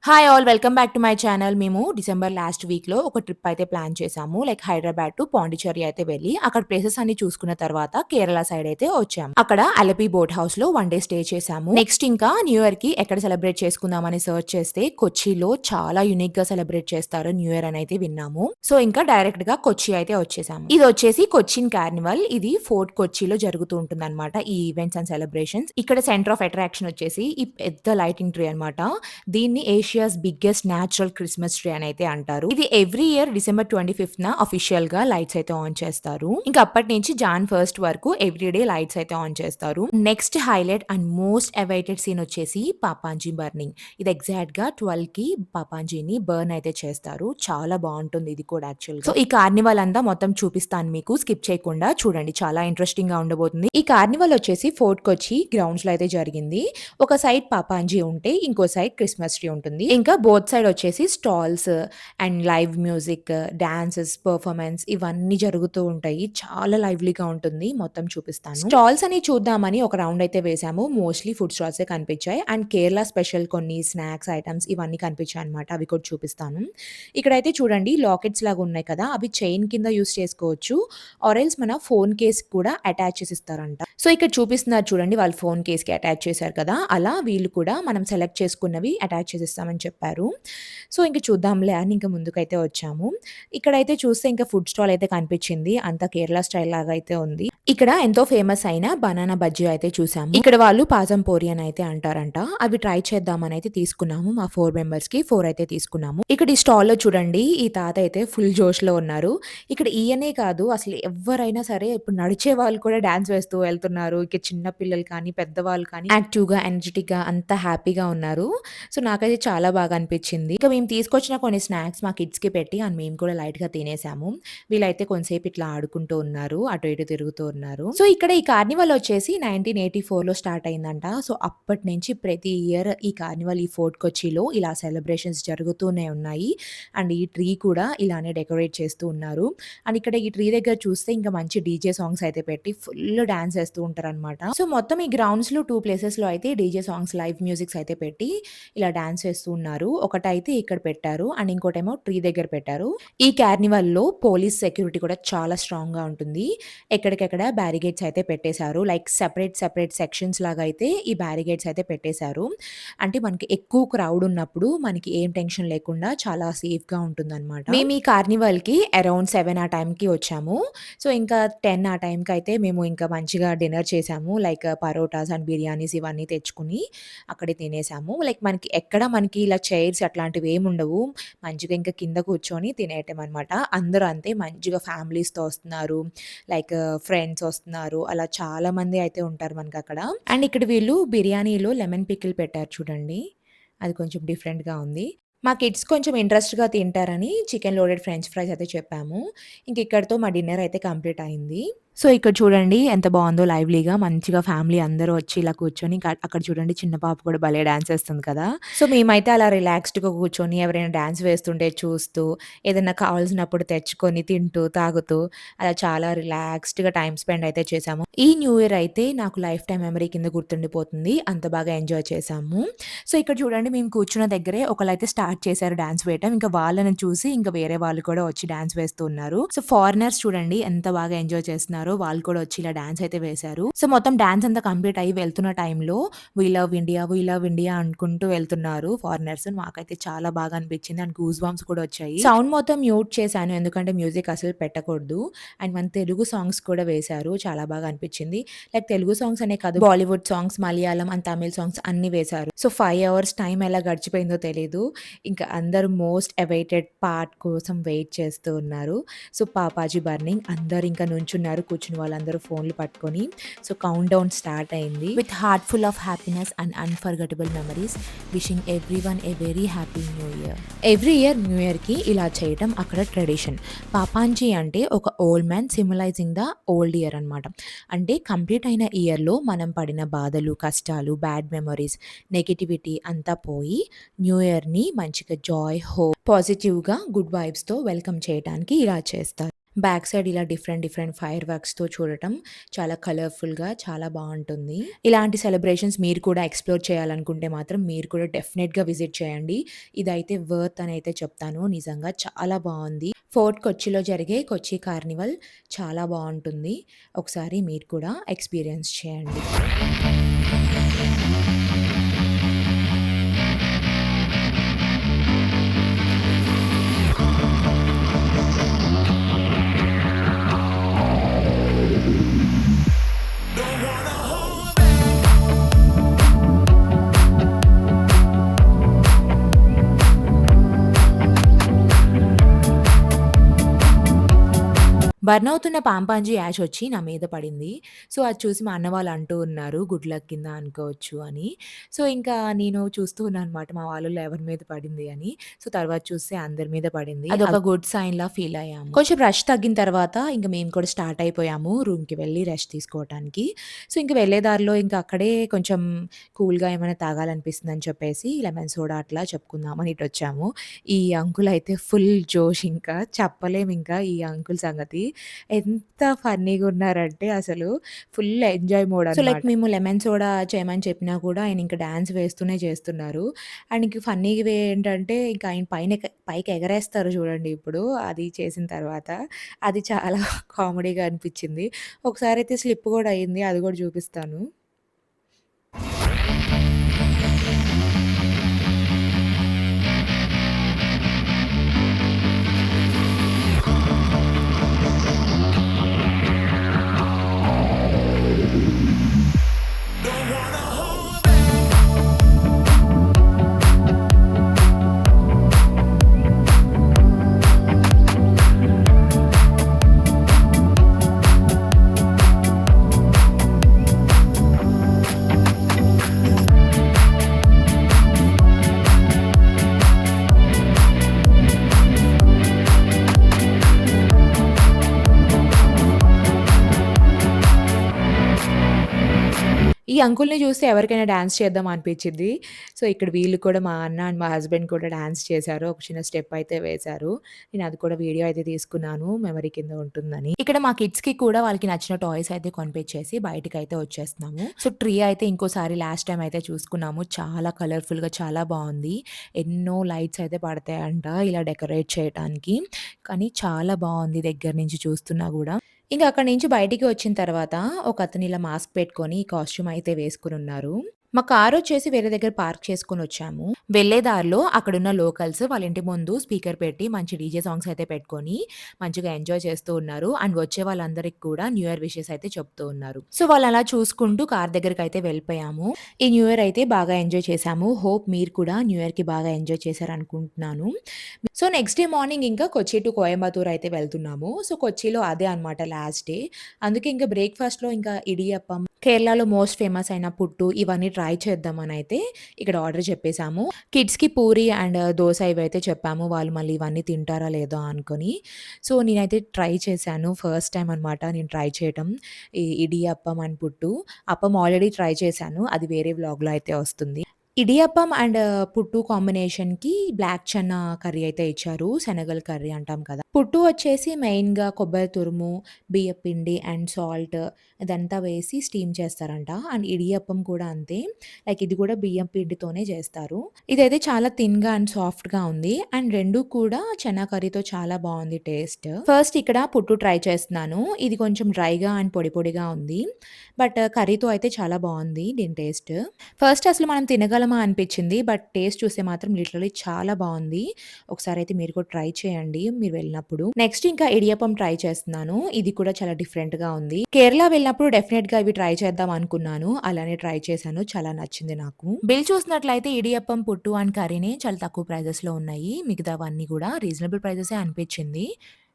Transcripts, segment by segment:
Hi all welcome back to my channel. మేము December last వీక్‌లో ఒక ట్రిప్ అయితే ప్లాన్ చేసాము. లైక్ హైదరాబాద్ టు పాండిచ్చేరి అయితే వెళ్ళి, అక్కడ ప్లేసెస్ అన్ని చూసుకున్న తర్వాత కేరళ సైడ్ అయితే వచ్చాము. అక్కడ అలపి బోట్ హౌస్‌లో 1 డే స్టే చేసాము. నెక్స్ట్ ఇంకా న్యూ ఇయర్‌కి ఎక్కడ సెలబ్రేట్ చేసుకుందామని సెర్చ్ చేస్తే కొచ్చిలో చాలా యూనిక్‌గా సెలబ్రేట్ చేస్తారు న్యూ ఇయర్ అని అయితే విన్నాము. సో ఇంకా డైరెక్ట్‌గా కొచ్చి అయితే వచ్చేసాము. ఇది వచ్చేసి కొచ్చిన్ కార్నివల్. ఇది ఫోర్ట్ కొచ్చిలో జరుగుతూ ఉంటుందన్నమాట. ఈ ఈవెంట్స్ అండ్ సెలబ్రేషన్స్. ఇక్కడ సెంటర్ ఆఫ్ అట్రాక్షన్ వచ్చేసి ఈ పెద్ద లైటింగ్ ట్రీ అన్నమాట. దీన్ని Asia's biggest natural Christmas tree అని అయితే అంటారు. ఇది ఎవ్రీ ఇయర్ డిసెంబర్ 25న అఫీషియల్ గా లైట్స్ అయితే ఆన్ చేస్తారు. ఇంకా అప్పటి నుంచి జాన్ 1 వరకు ఎవ్రీ డే లైట్స్ అయితే ఆన్ చేస్తారు. Next highlight and most awaited scene వచ్చేసి పాపాంజీ బర్నింగ్. ఇది ఎగ్జాక్ట్ గా 12 కి పాపాంజీని బర్న్ అయితే చేస్తారు. చాలా బాగుంటుంది ఇది కూడా యాక్చువల్ గా. సో ఈ కార్నివల్ అంతా మొత్తం చూపిస్తాను మీకు, స్కిప్ చేయకుండా చూడండి, చాలా ఇంట్రెస్టింగ్ గా ఉండబోతుంది. ఈ కార్నివల్ వచ్చేసి ఫోర్ట్ కొచ్చి గ్రౌండ్స్ లో అయితే జరిగింది. ఒక సైడ్ పాపాంజీ ఉంటే ఇంకో సైడ్ క్రిస్మస్ ట్రీ ఉంటుంది. ఇంకా బోత్ సైడ్ వచ్చేసి stalls and live music, dances, performance ఇవన్నీ జరుగుతూ ఉంటాయి. చాలా లైవ్లీగా ఉంటుంది. మొత్తం చూపిస్తాను. స్టాల్స్ అని చూద్దామని ఒక రౌండ్ అయితే వేసాము. మోస్ట్లీ ఫుడ్ స్టాల్స్ కనిపించాయి అండ్ కేరళ స్పెషల్ కొన్ని స్నాక్స్ ఐటమ్స్ ఇవన్నీ కనిపించాయి అనమాట. అవి కూడా చూపిస్తాను. ఇక్కడైతే చూడండి, లాకెట్స్ లాగా ఉన్నాయి కదా, అవి చైన్ కింద యూస్ చేసుకోవచ్చు. ఆరెల్స్ మన ఫోన్ కేస్ కూడా అటాచ్ చేసి ఇస్తారంట. సో ఇక్కడ చూపిస్తున్నారు చూడండి, వాళ్ళు ఫోన్ కేస్ కి అటాచ్ చేశారు కదా, అలా వీళ్ళు కూడా మనం సెలెక్ట్ చేసుకున్నవి అటాచ్ చేసిస్తామని చెప్పారు. సో ఇంక చూద్దాంలే అని ఇంక ముందుకైతే వచ్చాము. ఇక్కడైతే చూస్తే ఇంకా ఫుడ్ స్టాల్ అయితే కనిపించింది. అంతా కేరళ స్టైల్ లాగా అయితే ఉంది. ఇక్కడ ఎంతో ఫేమస్ అయిన బనానా బజ్జీ అయితే చూసాము. ఇక్కడ వాళ్ళు పాజం పూరి అని అయితే అంటారంట. అవి ట్రై చేద్దామని అయితే తీసుకున్నాము. మా 4 మెంబర్స్ కి 4 అయితే తీసుకున్నాము. ఇక్కడ ఈ స్టాల్ లో చూడండి, ఈ తాత అయితే ఫుల్ జోష్ లో ఉన్నారు. ఇక్కడ ఈయనే కాదు, అసలు ఎవరైనా సరే ఇప్పుడు నడిచే వాళ్ళు కూడా డాన్స్ వేస్తూ వెళ్తున్నారు. ఇక చిన్న పిల్లలు కానీ పెద్దవాళ్ళు కానీ యాక్టివ్ గా ఎనర్జెటిక్ గా అంతా హ్యాపీగా ఉన్నారు. సో నాకైతే చాలా బాగా అనిపించింది. ఇక మేము తీసుకొచ్చిన కొన్ని స్నాక్స్ మా కిడ్స్ కి పెట్టి అండ్ మేము కూడా లైట్ గా తినేసాము. వీళ్ళైతే కొంతసేపు ఇట్లా ఆడుకుంటూ ఉన్నారు, అటు ఇటు తిరుగుతూ ఉన్నారు. సో ఇక్కడ ఈ కార్నివల్ వచ్చేసి 1984లో స్టార్ట్ అయిందంట. సో అప్పటి నుంచి ప్రతి ఇయర్ ఈ కార్నివల్ ఈ ఫోర్ట్ కొచ్చిలో ఇలా సెలబ్రేషన్స్ జరుగుతూనే ఉన్నాయి. అండ్ ఈ ట్రీ కూడా ఇలానే డెకరేట్ చేస్తూ ఉన్నారు. అండ్ ఇక్కడ ఈ ట్రీ దగ్గర చూస్తే ఇంకా మంచి డీజే సాంగ్స్ అయితే పెట్టి ఫుల్ డాన్స్ చేస్తూ ఉంటారనమాట. సో మొత్తం ఈ గ్రౌండ్స్ లో 2 ప్లేసెస్ లో అయితే డీజే సాంగ్స్, లైవ్ మ్యూజిక్స్ అయితే పెట్టి ఇలా డాన్స్ చేస్తూ ఉన్నారు. ఒకటైతే ఇక్కడ పెట్టారు అండ్ ఇంకోటేమో ట్రీ దగ్గర పెట్టారు. ఈ కార్నివల్‌లో పోలీస్ సెక్యూరిటీ కూడా చాలా స్ట్రాంగ్‌గా ఉంటుంది. ఎక్కడికెక్కడ బ్యారికేడ్స్ అయితే పెట్టేశారు. లైక్ సెపరేట్ సెక్షన్స్ లాగా అయితే ఈ బ్యారికేడ్స్ అయితే పెట్టేశారు. అంటే మనకి ఎక్కువ క్రౌడ్ ఉన్నప్పుడు మనకి ఏం టెన్షన్ లేకుండా చాలా సేఫ్‌గా ఉంటుందన్నమాట. మేము ఈ కార్నివల్‌కి అరౌండ్ 7 ఆ టైంకి వచ్చాము. సో ఇంకా 10 ఆ టైంకి అయితే మేము ఇంకా మంచిగా డిన్నర్ చేసాము. లైక్ పరోటాస్ అండ్ బిర్యానీస్ ఇవన్నీ తెచ్చుకొని అక్కడే తినేసాము. లైక్ మనకి ఇలా చైర్స్ అట్లాంటివి ఏమి ఉండవు. మంచిగా ఇంకా కింద కూర్చొని తినేయటం అనమాట. అందరూ అంతే మంచిగా ఫ్యామిలీస్‌తో వస్తున్నారు. లైక్ ఫ్రెండ్స్ వస్తున్నారు. అలా చాలా మంది అయితే ఉంటారు మనకక్కడ. అండ్ ఇక్కడ వీళ్ళు బిర్యానీలో లెమన్ పికిల్ పెట్టారు చూడండి. అది కొంచెం డిఫరెంట్‌గా ఉంది. మా కిడ్స్ కొంచెం ఇంట్రెస్ట్‌గా తింటారని చికెన్ లోడెడ్ ఫ్రెంచ్ ఫ్రైస్ అయితే చెప్పాము. ఇంక ఇక్కడితో మా డిన్నర్ అయితే కంప్లీట్ అయింది. సో ఇక్కడ చూడండి ఎంత బావుందో లైవ్లీగా మంచిగా ఫ్యామిలీ అందరూ వచ్చి ఇలా కూర్చొని అక్కడ చూడండి చిన్న పాప కూడా భలే డాన్స్ ఏస్తుంది కదా! సో మేమైతే అలా రిలాక్స్డ్‌గా కూర్చొని ఎవరైనా డాన్స్ వేస్తుంటే చూస్తూ, ఏదైనా కావాల్సినప్పుడు తెచ్చుకొని తింటూ, తాగుతూ అలా చాలా రిలాక్స్డ్‌గా టైమ్ స్పెండ్ అయితే చేశాము. ఈ న్యూ ఇయర్ అయితే నాకు లైఫ్ టైమ్ మెమరీ కింద గుర్తుండిపోతుంది. అంత బాగా ఎంజాయ్ చేశాము. సో ఇక్కడ చూడండి, మేము కూర్చున్న దగ్గరే ఒకళ్ళైతే స్టార్ట్ చేశారు డాన్స్ వేయటం. ఇంకా వాళ్ళని చూసి ఇంకా వేరే వాళ్ళు కూడా వచ్చి డాన్స్ వేస్తూ ఉన్నారు. సో ఫారినర్స్ చూడండి ఎంత బాగా ఎంజాయ్ చేస్తున్నారో, వాళ్ళు కూడా వచ్చి ఇలా డాన్స్ అయితే వేశారు. సో మొత్తం డాన్స్ అంతా కంప్లీట్ అయ్యి వెళ్తున్న టైంలో వి లవ్ ఇండియా అనుకుంటూ వెళ్తున్నారు ఫారినర్స్. మాకైతే చాలా బాగా అనిపించింది అండ్ గూస్ బంప్స్ కూడా వచ్చాయి. సౌండ్ మొత్తం మ్యూట్ చేశాను ఎందుకంటే మ్యూజిక్ అసలు పెట్టకూడదు. అండ్ మన తెలుగు సాంగ్స్ కూడా వేశారు. చాలా బాగా అనిపించింది. లైక్ తెలుగు సాంగ్స్ అనే కాదు, Bollywood songs, Malayalam and Tamil songs అన్ని వేశారు. సో 5 అవర్స్ టైం ఎలా గడిచిపోయిందో తెలీదు. ఇంకా అందరూ మోస్ట్ అవైటెడ్ పార్ట్ కోసం వెయిట్ చేస్తూ ఉన్నారు. సో పాపాజీ బర్నింగ్ అందరూ ఇంకా నుంచున్నారు. కూర్చుని వాళ్ళందరూ ఫోన్లు పట్టుకొని. సో కౌంట్ డౌన్ స్టార్ట్ అయింది. With heart full of happiness and unforgettable memories, wishing everyone a very happy new year. Every year new ఇయర్‌కి ఇలా చేయటం అక్కడ ట్రెడిషన్. పాపాంజీ అంటే ఒక old man symbolising the old year అనమాట. అంటే కంప్లీట్ అయిన ఇయర్‌లో మనం పడిన బాధలు, కష్టాలు, బ్యాడ్ మెమరీస్, నెగటివిటీ అంతా పోయి న్యూ ఇయర్‌ని మంచిగా జాయ్, హోప్, పాజిటివ్‌గా గుడ్ వైబ్స్‌తో వెల్కమ్ చేయటానికి ఇలా చేస్తారు. బ్యాక్ సైడ్ ఇలా డిఫరెంట్ డిఫరెంట్ ఫైర్ వర్క్స్‌తో చూడటం చాలా కలర్‌ఫుల్‌గా చాలా బావుంటుంది. ఇలాంటి సెలబ్రేషన్స్ మీరు కూడా ఎక్స్‌ప్లోర్ చేయాలనుకుంటే మాత్రం మీరు కూడా డెఫినెట్‌గా విజిట్ చేయండి. ఇదైతే వర్త్ అనైతే చెప్తాను. నిజంగా చాలా బావుంది. ఫోర్ట్ కొచ్చిలో జరిగే కొచ్చి కార్నివల్ చాలా బావుంటుంది. ఒకసారి మీరు కూడా ఎక్స్‌పీరియన్స్ చేయండి. బర్న్ అవుతున్న పాంపాంజీ యాష్ వచ్చి నా మీద పడింది. సో, అది చూసి మా అన్న వాళ్ళు అంటూ ఉన్నారు, గుడ్ లక్ కింద అనుకోవచ్చు అని. సో, ఇంకా నేను చూస్తూ ఉన్నాననమాట మా వాళ్ళలో ఎవరి మీద పడింది అని. సో, తర్వాత చూస్తే అందరి మీద పడింది. అదొక గుడ్ సైన్‌లా ఫీల్ అయ్యాము. కొంచెం రష్ తగ్గిన తర్వాత ఇంక మేము కూడా స్టార్ట్ అయిపోయాము రూమ్‌కి వెళ్లి రెస్ట్ తీసుకోవటానికి. సో, ఇంక వెళ్ళే దారిలో ఇంక అక్కడే కొంచెం కూల్‌గా ఏమైనా తాగాలనిపిస్తుందని చెప్పేసి లెమన్ సోడా అట్లా చెప్పుకుందామని ఇటొచ్చాము. ఈ అంకుల్ అయితే ఫుల్ జోష్ ఇంకా చెప్పలేమింకా ఈ అంకుల్ సంగతి. ఎంత ఫన్నీగున్నారంటే అసలు ఫుల్ ఎంజాయ్ మోడ్ అనమాట. సో, లైక్ మేము లెమన్ సోడా చేయమని చెప్పినా కూడా ఆయన ఇంక డాన్స్ వేస్తూనే చేస్తున్నారు. అండ్ ఇంక ఫన్నీగా ఏంటంటే ఇంక ఆయన పైకి ఎగరేస్తారు చూడండి ఇప్పుడు అది చేసిన తర్వాత. అది చాలా కామెడీగా అనిపిచ్చింది. ఒకసారైతే స్లిప్ గూడా అయింది. అది గూడా చూపిస్తాను. ఈ అంకుల్‌ని చూస్తే ఎవరికైనా డాన్స్ చేద్దాం అనిపించిద్ది. సో, ఇక్కడ వీళ్ళు కూడా మా అన్న అండ్ మా హస్బెండ్ కూడా డాన్స్ చేశారు. ఒక చిన్న స్టెప్ అయితే వేశారు. నేను అది కూడా వీడియో అయితే తీసుకున్నాను. మెమరీ కింద ఉంటుందని. ఇక్కడ మా కిడ్స్‌కి కూడా వాళ్ళకి నచ్చిన టాయ్స్ అయితే కొనిపించేసి బయటికైతే వచ్చేస్తున్నాము. సో, ట్రీ అయితే ఇంకోసారి లాస్ట్ టైమ్ అయితే చూసుకున్నాము. చాలా కలర్‌ఫుల్‌గా చాలా బావుంది. ఎన్నో లైట్స్ అయితే పడతాయంట ఇలా డెకరేట్ చేయటానికి. కానీ చాలా బావుంది దగ్గర నుంచి చూస్తున్నా గూడా. ఇంక అక్కడి నుంచి బయటికి వచ్చిన తర్వాత ఒకతను ఇలా మాస్క్ పెట్టుకొని కాస్ట్యూమ్ అయితే వేసుకొనున్నారు. మా కారొచ్చేసి వేరే దగ్గర పార్క్ చేసుకొనొచ్చాము. వెళ్ళే దారిలో అక్కడున్న లోకల్స్ వాళ్ళ ఇంటి ముందు స్పీకర్ పెట్టి మంచి డీజే సాంగ్స్ అయితే పెట్టుకొని మంచిగా ఎంజాయ్ చేస్తూ ఉన్నారు. అండ్ వచ్చే వాళ్ళందరికి కూడా న్యూ ఇయర్ విషెస్ అయితే చెప్తూ ఉన్నారు. సో, వాళ్ళలా చూసుకుంటూ కార్ దగ్గరకైతే వెళ్ళిపోయాము. ఈ న్యూ ఇయర్ అయితే బాగా ఎంజాయ్ చేశాము. హోప్ మీరు కూడా న్యూ ఇయర్‌కి బాగా ఎంజాయ్ చేశారనుకుంటున్నాను. సో, నెక్స్ట్ డే మార్నింగ్ ఇంకా కొచ్చి టు కోయంబత్తూర్ అయితే వెళ్తున్నాము. సో, కొచ్చిలో అదే అనమాట లాస్ట్ డే. అందుకే ఇంకా బ్రేక్‌ఫాస్ట్‌లో ఇంకా ఇడియప్పం, కేరళలో మోస్ట్ ఫేమస్ అయిన పుట్టు ఇవన్నీ ట్రై చేద్దామనైతే ఇక్కడ ఆర్డర్ చెప్పేసాము. కిడ్స్‌కి పూరి అండ్ దోస ఇవైతే చెప్పాము. వాళ్ళు మళ్ళీ ఇవన్నీ తింటారా లేదా అనుకోని. సో, నేనైతే ట్రై చేశాను. ఫస్ట్ టైమ్ అనమాట నేను ట్రై చేయటం. ఈ ఇడియప్పం అండ్ పుట్టు. అప్పం ఆల్రెడీ ట్రై చేశాను. అది వేరే వ్లాగ్‌లో అయితే వస్తుంది. ఇడియప్పం అండ్ పుట్టు కాంబినేషన్‌కి బ్లాక్ చన్నా కర్రీ అయితే ఇచ్చారు. శనగల కర్రీ అంటాం కదా! పుట్టు వచ్చేసి మెయిన్‌గా కొబ్బరి తురుము, బియ్యపిండి అండ్ సాల్ట్ ఇదంతా వేసి స్టీమ్ చేస్తారంట. అండ్ ఇడియప్పం కూడా అంతే. లైక్ ఇది కూడా బియ్యం పిండితోనే చేస్తారు. ఇదైతే చాలా థిన్‌గా అండ్ సాఫ్ట్‌గా ఉంది. అండ్ 2 కూడా చన్నా కర్రీతో చాలా బావుంది టేస్ట్. ఫస్ట్ ఇక్కడ పుట్టు ట్రై చేస్తున్నాను. ఇది కొంచెం డ్రైగా అండ్ పొడి పొడిగా ఉంది. బట్ కర్రీతో అయితే చాలా బావుంది దీని టేస్ట్. ఫస్ట్ అసలు మనం తినగలమా అనిపిచ్చింది. బట్ టేస్ట్ చూస్తే మాత్రం లిటరల్లీ చాలా బావుంది. ఒకసారయితే మీరు కూడా ట్రై చేయండి మీరు వెళ్ళినప్పుడు. నెక్స్ట్ ఇంకా ఇడియప్పం ట్రై చేస్తున్నాను. ఇది కూడా చాలా డిఫరెంట్‌గా ఉంది. కేరళ వెళ్ళినప్పుడు డెఫినెట్‌గా ఇవి ట్రై చేద్దాం అనుకున్నాను. అలానే ట్రై చేశాను. చాలా నచ్చింది నాకు. బిల్ చూసినట్లయితే ఇడియప్పం, పుట్టు అండ్ కర్రీనే చాలా తక్కువ ప్రైజెస్‌లో ఉన్నాయి. మిగతావన్నీ కూడా రీజనబుల్ ప్రైజెసే అనిపిచ్చింది.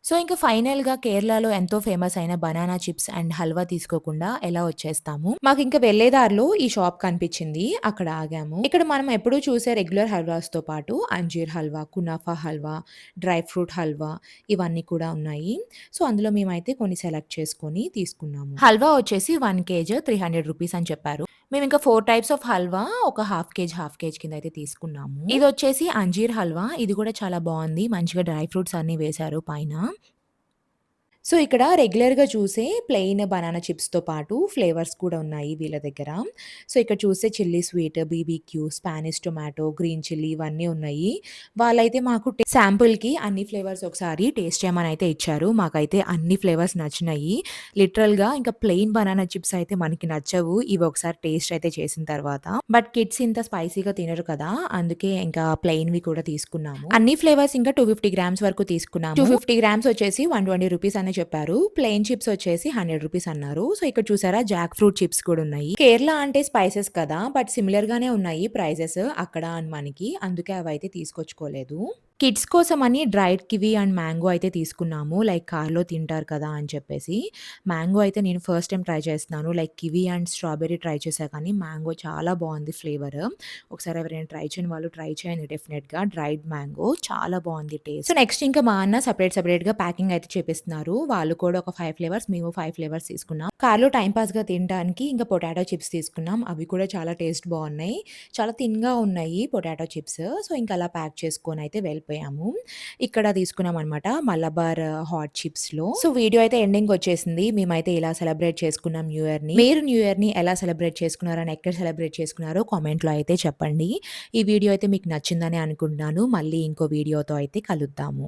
సో, ఇంక ఫైనల్‌గా కేరళలో ఎంతో ఫేమస్ అయిన బనానా చిప్స్ అండ్ హల్వా తీసుకోకుండా ఎలా వచ్చేస్తాము. మాకింక వెళ్ళే దారిలో ఈ షాప్ కనిపించింది. అక్కడ ఆగాము. ఇక్కడ మనం ఎప్పుడూ చూసే రెగ్యులర్ హల్వాస్‌తో పాటు అంజీర్ హల్వా, కునాఫా హల్వా, డ్రై ఫ్రూట్ హల్వా ఇవన్నీ కూడా ఉన్నాయి. సో, అందులో మేమైతే కొన్ని సెలెక్ట్ చేసుకొని తీసుకున్నాము. హల్వా వచ్చేసి 1 కేజ్ ₹300 అని చెప్పారు. మేమింకా 4 టైప్స్ ఆఫ్ హల్వా ఒక హాఫ్ కేజ్ కింద అయితే తీసుకున్నాము. ఇదొచ్చేసి అంజీర్ హల్వా. ఇది కూడా చాలా బావుంది. మంచిగా డ్రై ఫ్రూట్స్ అన్నీ వేశారు పైన. సో, ఇక్కడ రెగ్యులర్‌గా చూసే ప్లెయిన్ బనానా చిప్స్‌తో పాటు ఫ్లేవర్స్ కూడా ఉన్నాయి వీళ్ళ దగ్గర. సో, ఇక్కడ చూస్తే chilli sweet, BBQ, Spanish tomato, green chilli ఇవన్నీ ఉన్నాయి. వాళ్ళైతే మాకు శాంపుల్‌కి అన్ని ఫ్లేవర్స్ ఒకసారి టేస్ట్ చేయమని అయితే ఇచ్చారు. మాకైతే అన్ని ఫ్లేవర్స్ నచ్చినాయి. లిటరల్‌గా ఇంకా ప్లెయిన్ బనానా చిప్స్ అయితే మనకి నచ్చవు. ఇవి ఒకసారి టేస్ట్ అయితే చేసిన తర్వాత. బట్ కిడ్స్ ఇంత స్పైసీగా తినరు కదా! అందుకే ఇంకా ప్లెయిన్‌వి కూడా తీసుకున్నాము. అన్ని ఫ్లేవర్స్ ఇంకా 250 గ్రామ్స్ వరకు తీసుకున్నాము. 250 గ్రామ్స్ వచ్చేసి ₹120 అని చెప్పారు. ప్లెయిన్ చిప్స్ వచ్చేసి ₹100 అన్నారు. సో, ఇక్కడ చూసారా జాక్ ఫ్రూట్ చిప్స్ కూడా ఉన్నాయి. కేరళ అంటే స్పైసెస్ కదా! బట్ సిమిలర్ గానే ఉన్నాయి ప్రైజెస్ అక్కడ అండ్ మనకి. అందుకే అవైతే తీసుకొచ్చుకోలేదు. కిడ్స్ కోసమని డ్రైడ్ కివి అండ్ మ్యాంగో అయితే తీసుకున్నాము. లైక్ కార్‌లో తింటారు కదా! అని చెప్పేసి. మ్యాంగో అయితే నేను ఫస్ట్ టైమ్ ట్రై చేస్తున్నాను. Like kiwi and strawberry try చేశా కానీ మ్యాంగో చాలా బావుంది ఫ్లేవర్. ఒకసారి ఎవరైనా ట్రై చేయని వాళ్ళు ట్రై చేయండి డెఫినిట్‌గా. డ్రైడ్ మ్యాంగో చాలా బావుంది టేస్ట్. సో, నెక్స్ట్ ఇంకా మా అన్న సెపరేట్‌గా ప్యాకింగ్ అయితే చేపిస్తున్నారు. వాళ్ళు కూడా ఒక 5 ఫ్లేవర్స్, మేము 5 ఫ్లేవర్స్ తీసుకున్నాం. కార్‌లో టైమ్ పాస్‌గా తినడానికి ఇంకా పొటాటో చిప్స్ తీసుకున్నాం. అవి కూడా చాలా టేస్ట్ బావున్నాయి. చాలా థిన్‌గా ఉన్నాయి పొటాటో చిప్స్. సో, ఇంకా అలా ప్యాక్ చేసుకొని అయితే వెళ్ళిపోయాము. ఇక్కడ తీసుకున్నామనమాట మలబార్ హాట్ చిప్స్‌లో. సో, వీడియో అయితే ఎండింగ్‌కొచ్చేసింది. మేమైతే ఇలా సెలబ్రేట్ చేసుకున్నాం న్యూ ఇయర్‌ని. మీరు న్యూ ఇయర్‌ని ఎలా సెలబ్రేట్ చేసుకున్నారో అండ్ ఎక్కడ సెలబ్రేట్ చేసుకున్నారో కామెంట్‌లో అయితే చెప్పండి. ఈ వీడియో అయితే మీకు నచ్చిందని అనుకుంటున్నాను. మళ్ళీ ఇంకో వీడియోతో అయితే కలుద్దాము.